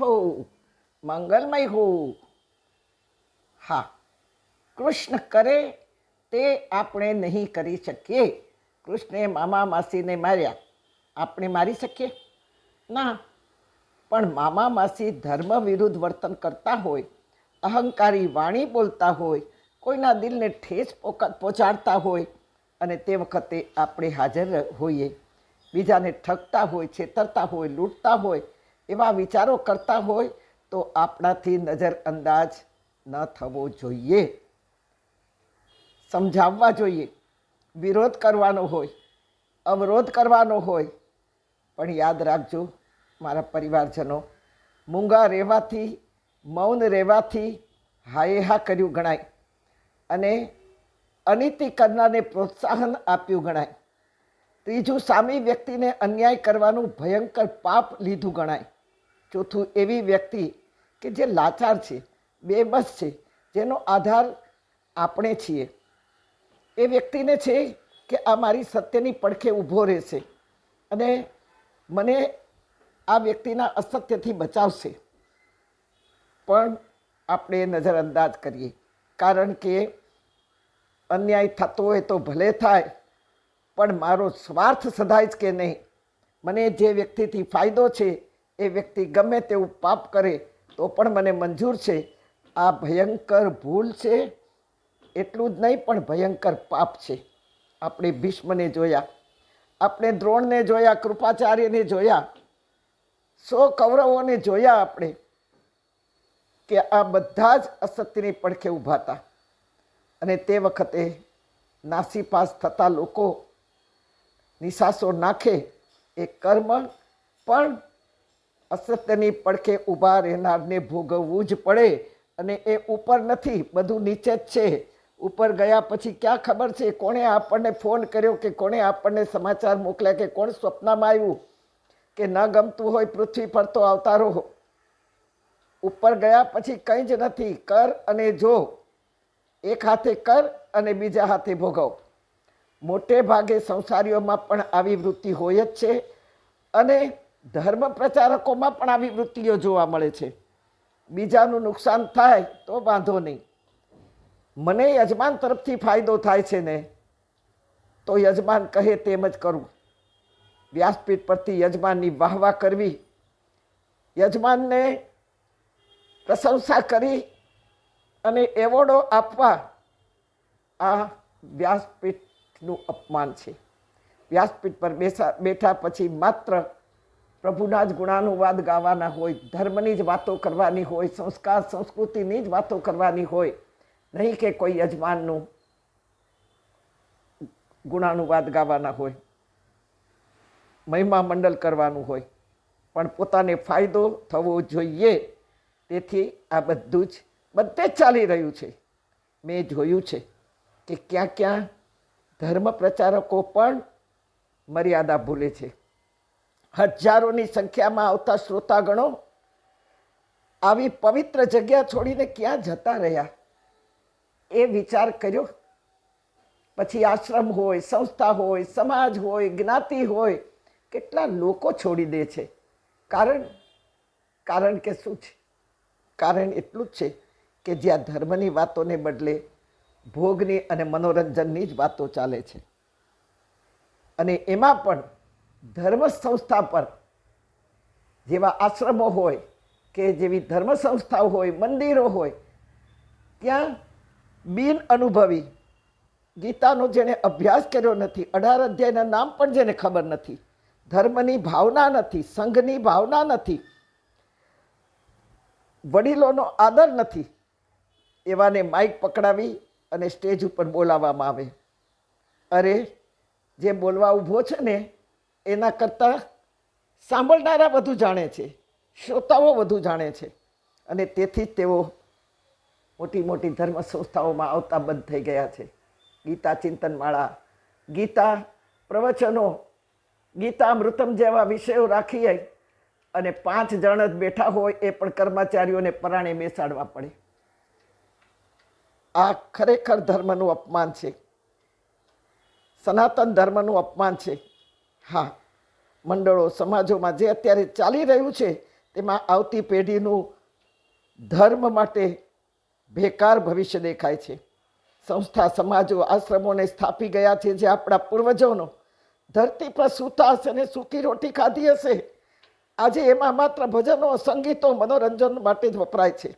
હો, મંગલમય હો. હા, કૃષ્ણ કરે તે આપણે નહીં કરી શકીએ. કૃષ્ણે મામા માસીને માર્યા, આપણે મારી શકીએ ના. પણ મામા માસી ધર્મ વિરુદ્ધ વર્તન કરતા હોય, અહંકારી વાણી બોલતા હોય, કોઈના દિલને ઠેસ પહોંચાડતા હોય, અને તે વખતે આપણે હાજર હોઈએ. બીજાને ઠગતા હોય, છેતરતા હોય, લૂંટતા હોય, એવા વિચારો કરતા હોય તો આપણાથી નજરઅંદાજ ન થવો જોઈએ. સમજાવવા જોઈએ. વિરોધ કરવાનો હોય, અવરોધ કરવાનો હોય. પણ યાદ રાખજો મારા પરિવારજનો, મૂંગા રહેવાથી, મૌન રહેવાથી હાએ હા કર્યું ગણાય, અને અનીતિ કરનારને પ્રોત્સાહન આપ્યું ગણાય. ત્રીજું, સામી વ્યક્તિને અન્યાય કરવાનું ભયંકર પાપ લીધું ગણાય. ચોથું, એવી વ્યક્તિ કે જે લાચાર છે, બેબસ છે, જેનો આધાર આપણે છીએ, એ વ્યક્તિને છે કે આ મારી સત્યની પડખે ઊભો રહેશે અને મને આ વ્યક્તિના અસત્યથી બચાવશે. પણ આપણે નજરઅંદાજ કરીએ, કારણ કે અન્યાય થતો હોય તો ભલે થાય, પણ મારો સ્વાર્થ સધાય જ કે નહીં. મને જે વ્યક્તિથી ફાયદો છે એ વ્યક્તિ ગમે તેવું પાપ કરે તો પણ મને મંજૂર છે. આ ભયંકર ભૂલ છે. એટલું જ નહીં પણ ભયંકર પાપ છે. આપણે ભીષ્મને જોયા, આપણે દ્રોણને જોયા, કૃપાચાર્યને જોયા, 100 કૌરવોને જોયા આપણે, કે આ બધા જ અસત્યની પડખે ઊભા હતા. અને તે વખતે નાસીપાસ થતા લોકો નિશાસો નાખે એ કર્મ પણ અસત્યની પડખે ઊભા રહેનારને ભોગવવું જ પડે. અને એ ઉપર નથી, બધું નીચે જ છે. ઉપર ગયા પછી ક્યાં ખબર છે કોણે આપણને ફોન કર્યો, કે કોણે આપણને સમાચાર મોકલ્યા, કે કોણ સ્વપ્નમાં આવ્યું, કે ન ગમતું હોય પૃથ્વી પર તો આવતા રહો. ઉપર ગયા પછી કંઈ જ નથી. કર અને જો, એક હાથે કર અને બીજા હાથે ભોગવ. મોટે ભાગે સંસારીઓમાં પણ આવી વૃત્તિ હોય જ છે, અને ધર્મ પ્રચારકોમાં પણ આવી વૃત્તિઓ જોવા મળે છે. બીજાનું નુકસાન થાય તો વાંધો નહીં, મને યજમાન તરફથી ફાયદો થાય છે ને, તો યજમાન કહે તેમ જ કરું. વ્યાસપીઠ પરથી યજમાનની વાહવા કરવી, યજમાનને પ્રશંસા કરી અને એવોર્ડો આપવા, આ વ્યાસપીઠનું અપમાન છે. વ્યાસપીઠ પર બેઠા પછી માત્ર પ્રભુના જ ગુણાનુવાદ ગાવાના હોય, ધર્મની જ વાતો કરવાની હોય, સંસ્કાર સંસ્કૃતિની જ વાતો કરવાની હોય, નહીં કે કોઈ યજમાનનું ગુણાનુવાદ ગાવાના હોય, મહિમા મંડળ કરવાનું હોય. પણ પોતાને ફાયદો થવો જોઈએ. તેથી આ બધું જ બધે જ ચાલી રહ્યું છે. મેં જોયું છે કે ક્યાં ક્યાં ધર્મ પ્રચારકો પણ મર્યાદા ભૂલે છે. હજારોની સંખ્યામાં આવતા શ્રોતાગણો આવી પવિત્ર જગ્યા છોડીને ક્યાં જતા રહ્યા એ વિચાર કર્યો. પછી આશ્રમ હોય, સંસ્થા હોય, સમાજ હોય, જ્ઞાતિ હોય, કેટલા લોકો છોડી દે છે. કારણ કે શું છે? કારણ એટલું જ છે કે જ્યાં ધર્મની વાતોને બદલે ભોગની અને મનોરંજનની જ વાતો ચાલે છે. અને એમાં પણ ધર્મ સંસ્થા પર, જેવા આશ્રમો હોય કે જેવી ધર્મ સંસ્થાઓ હોય, મંદિરો હોય, ત્યાં બિન અનુભવી, ગીતાનો જેને અભ્યાસ કર્યો નથી, 18 અધ્યાયના નામ પણ જેને ખબર નથી, ધર્મની ભાવના નથી, સંઘની ભાવના નથી, વડીલોનો આદર નથી, એવાને માઇક પકડાવી અને સ્ટેજ ઉપર બોલાવવામાં આવે. અરે, જે બોલવા ઊભો છે ને એના કરતાં સાંભળનારા વધુ જાણે છે, શ્રોતાઓ વધુ જાણે છે. અને તેથી જ તેઓ મોટી મોટી ધર્મ સંસ્થાઓમાં આવતા બંધ થઈ ગયા છે. ગીતા ચિંતન માળા, ગીતા પ્રવચનો, ગીતામૃતમ જેવા વિષયો રાખીએ અને 5 જણ જ બેઠા હોય એ પણ કર્મચારીઓને પરાણે બેસાડવા પડે. આ ખરેખર ધર્મનું અપમાન છે, સનાતન ધર્મનું અપમાન છે. હા, મંડળો સમાજોમાં જે અત્યારે ચાલી રહ્યું છે તેમાં આવતી પેઢીનું ધર્મ માટે બેકાર ભવિષ્ય દેખાય છે. સંસ્થા સમાજો આશ્રમોને સ્થાપી ગયા છે જે આપણા પૂર્વજોનો ધરતી પર સૂતા હશે અને સૂકી રોટી ખાધી હશે. આજે એમાં માત્ર ભજનો સંગીતો મનોરંજન માટે જ વપરાય છે.